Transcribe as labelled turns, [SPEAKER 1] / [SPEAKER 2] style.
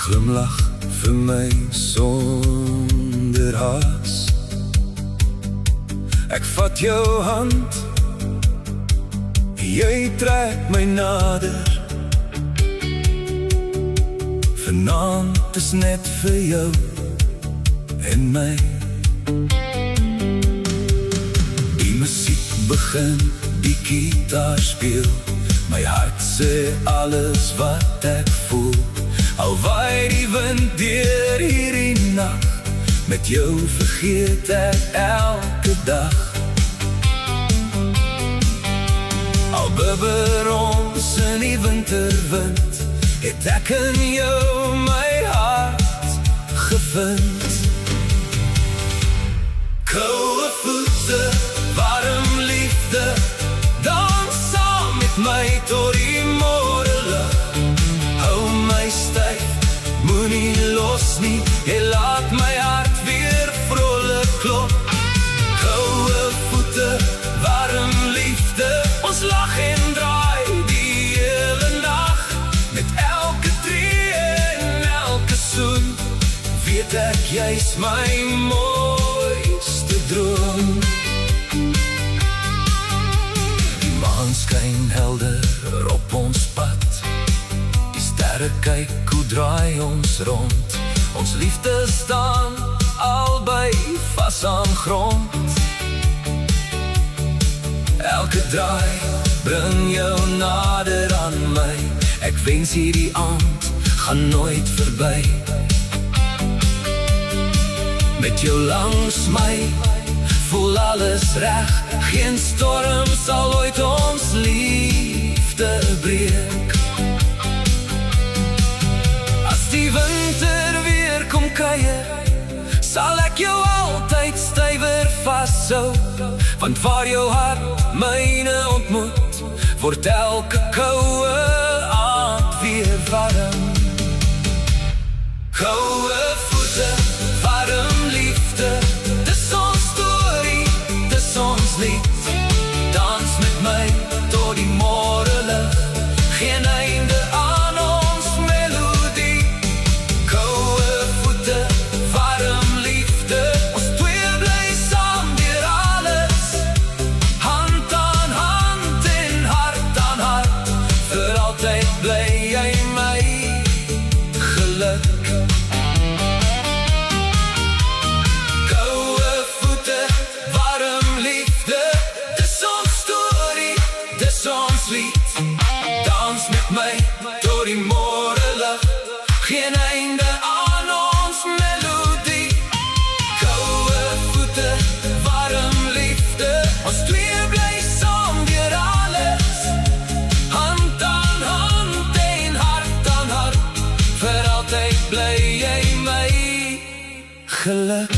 [SPEAKER 1] glimlach vir my sonder haas. Ek vat jou hand, jy trek my nader. Vanaand is net vir jou en my. Die musiek begin, die gitaar speel. My hart sê alles wat ek voel. Al waai die wind deur hierdie nag, met jou vergeet ek elke dag. Al bibber ons in die winterwind, het ek in jou my hart gevind. Koue voete, warm liefde, dans saam met my tot die môrelig. Hou my styf, moenie los nie, jy laat my hart weer vrolik klop. Koue voete, warm liefde, ons lag en draai die hele nag. Met elke tree en elke soen, weet ek jy's my mooiste droom. Die maan skyn helder op ons pad, die sterre kyk hoe draai ons rond. Ons liefde staan albei vas aan grond. Elke draai bring jou nader aan my. Ek wens hierdie aand gaan nooit verby. Met jou langs my voel alles reg. Geen storm sal ooit ons liefde breek. As die winter weer kom kuier, sal ek jou altyd stywer vashou. Want waar jou hart myne ontmoet, word elke koue aand weer warm. Koue voete, warm liefde, dis ons storie, dis ons lied. Dans met my tot die môrelig, geen einde aan ons melodie. Koue voete, warm liefde, ons twee bly saam deur alles. Hand aan hand en hart aan hart, vir altyd bly jy my geluk. Koue voete, warm liefde, dis ons storie, dis ons lied. Dans met my tot die môrelig, geen einde aan ons melodie. Koue voete, warm liefde, ons twee bly saam deur alles. Hand aan hand en hart aan hart, vir altyd bly jy my geluk.